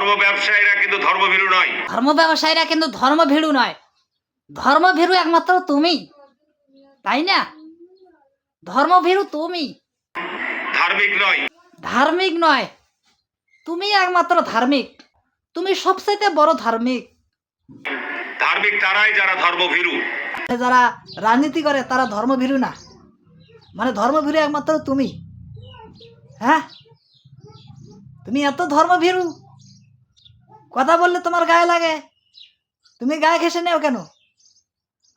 ধর্ম ব্যবসায়ীরা কিন্তু ধর্মভীরু নয়। ধর্ম ব্যবসায়ীরা কিন্তু ধর্মভীরু নয়। ধর্মভীরু একমাত্র তুমি, তাই না? ধর্মভীরু তুমি, ধার্মিক নয়। ধার্মিক নয়। তুমি একমাত্র ধার্মিক। তুমি সবচেয়ে বড় ধার্মিক। ধার্মিক তারাই যারা ধর্মভীরু। যারা রাজনীতি করে তারা ধর্মভীরু না, মানে ধর্মভীরু একমাত্র তুমি। হ্যাঁ, তুমি এত ধর্মভীরু, কথা বললে তোমার গায়ে লাগে, তুমি গায়ে ঘেঁষে নেও কেন?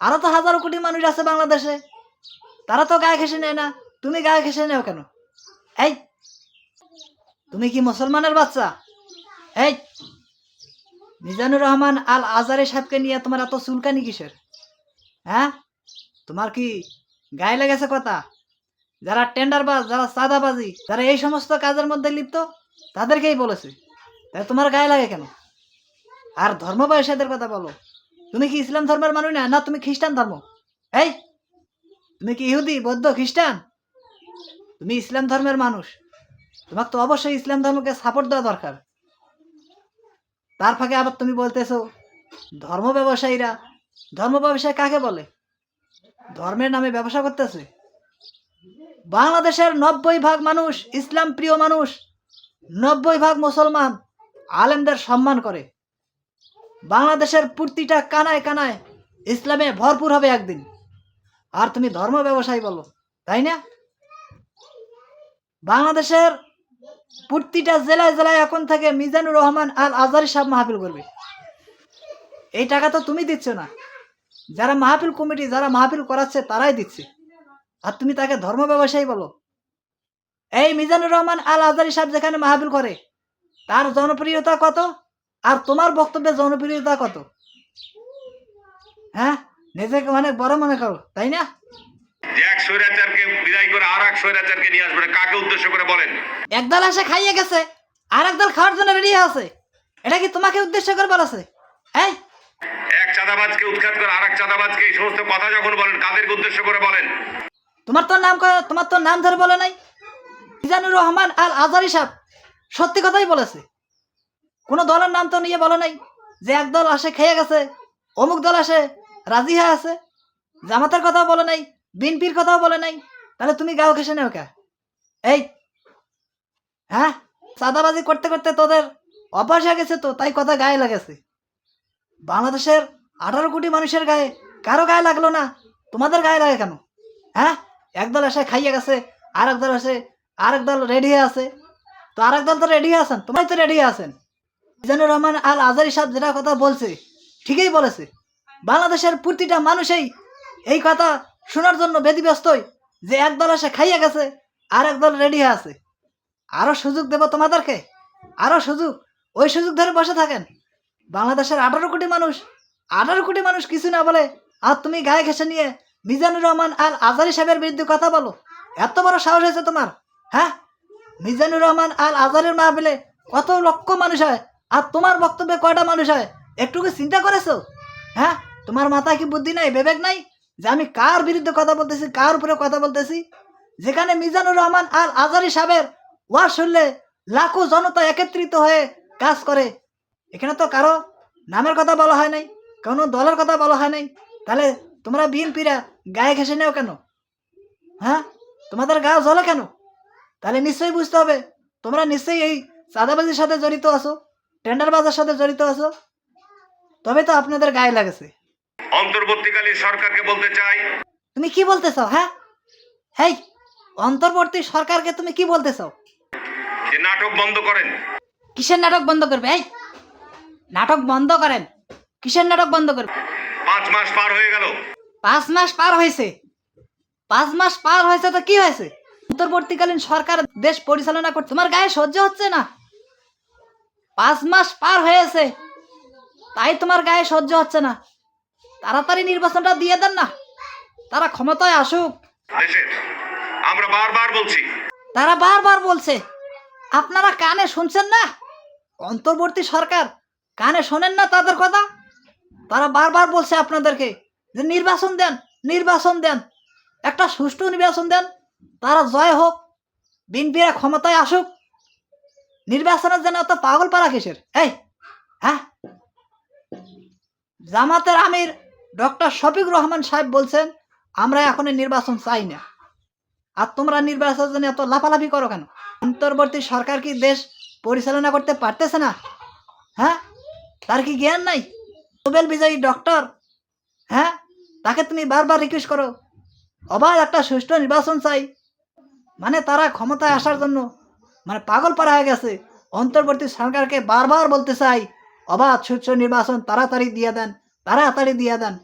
আরো তো হাজারো কোটি মানুষ আছে বাংলাদেশে, তারা তো গায়ে ঘেঁষে নেয় না, তুমি গায়ে ঘেঁষে নেও কেন? এই, তুমি কি মুসলমানের বাচ্চা? এই, মিজানুর রহমান আল আজারি সাহেবকে নিয়ে তোমার এত চুলকানি কিসের? হ্যাঁ, তোমার কি গায়ে লেগেছে কথা? যারা টেন্ডারবাজ, যারা চাঁদাবাজি, যারা এই সমস্ত কাজের মধ্যে লিপ্ত, তাদেরকেই বলেছে, তাই তোমার গায়ে লাগে কেন? আর ধর্ম ব্যবসায়ীদের কথা বলো, তুমি কি ইসলাম ধর্মের মানুষ না? না তুমি খ্রিস্টান ধর্ম? এই, তুমি কি ইহুদি, বৌদ্ধ, খ্রিস্টান? তুমি ইসলাম ধর্মের মানুষ, তোমাকে তো অবশ্যই ইসলাম ধর্মকে সাপোর্ট দেওয়া দরকার। তার ফাঁকে আবার তুমি বলতেছো ধর্ম ব্যবসায়ীরা। ধর্ম ব্যবসায়ী কাকে বলে? ধর্মের নামে ব্যবসা করতেছে। বাংলাদেশের 90% মানুষ ইসলাম প্রিয় মানুষ, 90% মুসলমান আলেমদের সম্মান করে। বাংলাদেশের প্রতিটা কানায় কানায় ইসলামে ভরপুর হবে একদিন, আর তুমি ধর্ম ব্যবসায়ী বলো, তাই না? বাংলাদেশের প্রতিটা জেলায় জেলায় এখন থেকে মিজানুর রহমান আল আজারি সাহেব মাহফিল করবে। এই টাকা তো তুমি দিচ্ছ না, যারা মাহফিল কমিটি, যারা মাহফিল করাচ্ছে তারাই দিচ্ছে, আর তুমি তাকে ধর্ম ব্যবসায়ী বলো। এই মিজানুর রহমান আল আজারি সাহেব যেখানে মাহফিল করে, তার জনপ্রিয়তা কত, আর তোমার বক্তব্যের জনপ্রিয়তা কত? হ্যাঁ, নিজেকে অনেক বড় মনে করো, তাই না? এক স্বৈরাচারকে বিদায় করে আর এক স্বৈরাচারকে নিয়ে আসবে, কাকে উদ্দেশ্য করে বলেন? একদল এসে খাইয়ে গেছে, আর একদল খাওয়ার জন্য রেডি আছে, এটা কি তোমাকে উদ্দেশ্য করে বলেছে? এই, এক চাঁদাবাজকে উৎখাত করে আর এক চাঁদাবাজকে এই সমস্ত কথা যখন বলেন, কাদেরকে উদ্দেশ্য করে বলেন? তোমার তো নাম ধরে বলে নাই। মিজানুর রহমান আল আজারি সাহেব সত্যি কথাই বলেছে, কোনো দলের নাম তো নিয়ে বলে নাই যে একদল আসে খেয়ে গেছে, অমুক দল আসে রাজি হয়ে আছে। জামাতের কথাও বলে নাই, বিএনপির কথাও বলে নাই, তাহলে তুমি গাও ঘেসে নেও কে? এই, হ্যাঁ, চাঁদাবাজি করতে করতে তোদের অভ্যাস হয়ে গেছে তো, তাই কথা গায়ে লাগেছে। বাংলাদেশের 18 কোটি মানুষের গায়ে কারো গায়ে লাগলো না, তোমাদের গায়ে লাগে কেন? হ্যাঁ, একদল এসে খাইয়ে গেছে, আর একদল এসে আর একদল রেডি হয়ে আছে, তো আর একদল তো রেডি আছেন, তোমরাই তো রেডি আছেন। মিজানুর রহমান আল আজারি সাহেব যেটা কথা বলছে ঠিকই বলেছে। বাংলাদেশের প্রতিটা মানুষই এই কথা শোনার জন্য ব্যতিব্যস্তই, যে একদল এসে খাইয়ে গেছে আর একদল রেডি হয়ে আছে। আরো সুযোগ দেব তোমাদেরকে, আরো সুযোগ, ওই সুযোগ ধরে বসে থাকেন। বাংলাদেশের 18 কোটি মানুষ কিছু না বলে, আর তুমি গায়ে ঘেঁষে নিয়ে মিজানুর রহমান আল আজারি সাহেবের বিরুদ্ধে কথা বলো। এত বড় সাহস হয়েছে তোমার? হ্যাঁ, মিজানুর রহমান আল আজারের মাহফিলে কত লক্ষ মানুষ হয়, আর তোমার বক্তব্যে কয়টা মানুষ হয়? একটু কি চিন্তা করেছো? হ্যাঁ, তোমার মাথায় কি বুদ্ধি নাই, বিবেক নাই, যে আমি কার বিরুদ্ধে কথা বলতেছি, কার উপরে কথা বলতেছি? যেখানে মিজানুর রহমান আল আজারি সাহেবের ওয়াজ শুনলে লাখো জনতা একত্রিত হয়ে কাজ করে, এখানে তো কারো নামের কথা বলা হয় নাই, কোনো দলের কথা বলা হয় নাই, তাহলে তোমরা বিএনপিরা গায়ে ঘেঁষে নেও কেন? হ্যাঁ, তোমাদের গা জ্বলে কেন? তাহলে নিশ্চয়ই বুঝতে হবে তোমরা নিশ্চয়ই এই চাঁদাবাজির সাথে জড়িত আছো, টেন্ডারবাজার সাথে জড়িত আছো, তবে তো আপনাদের গায়ে লাগেছে। অন্তর্বর্তীকালীন সরকারকে বলতে চাই, তুমি কি বলতে চাও? হ্যাঁ, হেই, অন্তর্বর্তী সরকারকে তুমি কি বলতে চাও? যে নাটক বন্ধ করেন। কিসের নাটক বন্ধ করবে? এই, নাটক বন্ধ করেন, কিসের নাটক বন্ধ করবে? 5 মাস পার হয়ে গেল। 5 মাস পার হয়েছে, 5 মাস পার হয়েছে তো কি হয়েছে? অন্তর্বর্তীকালীন সরকার দেশ পরিচালনা করতে তোমার গায়ে সহ্য হচ্ছে না? 5 মাস পার হয়েছে, তাই তোমার গায়ে সহ্য হচ্ছে না? তাড়াতাড়ি নির্বাচনটা দিয়ে দেন না, তারা ক্ষমতায় আসুক। দেশের আমরা বারবার বলছি, তারা বারবার বলছে, আপনারা কানে শুনছেন না? অন্তর্বর্তী সরকার কানে শোনেন না তাদের কথা? তারা বারবার বলছে আপনাদেরকে যে নির্বাচন দেন, নির্বাচন দেন, একটা সুষ্ঠু নির্বাচন দেন, তারা জয় হোক, বিএনপিরা ক্ষমতায় আসুক। নির্বাচনের জন্য অত পাগল পারা কিসের? এই হ্যাঁ, জামাতের আমির ডক্টর শফিক রহমান সাহেব বলছেন আমরা এখন নির্বাচন চাই না। আর তোমরা নির্বাচনের জন্য এত লাফালাফি করো কেন? অন্তর্বর্তী সরকার কি দেশ পরিচালনা করতে পারতেছে না? হ্যাঁ, তার কি জ্ঞান নাই? নোবেল বিজয়ী ডক্টর, হ্যাঁ, তাকে তুমি বারবার রিকোয়েস্ট করো অবাধ একটা সুষ্ঠু নির্বাচন চাই। মানে তারা ক্ষমতায় আসার জন্য মানে পাগল পারা হয়ে গেছে। অন্তর্বর্তী সরকারকে বারবার বলতে চাই অবাধ সুষ্ঠু নির্বাচন তাড়াতাড়ি দিয়ে দেন, তাড়াতাড়ি দিয়ে দেন।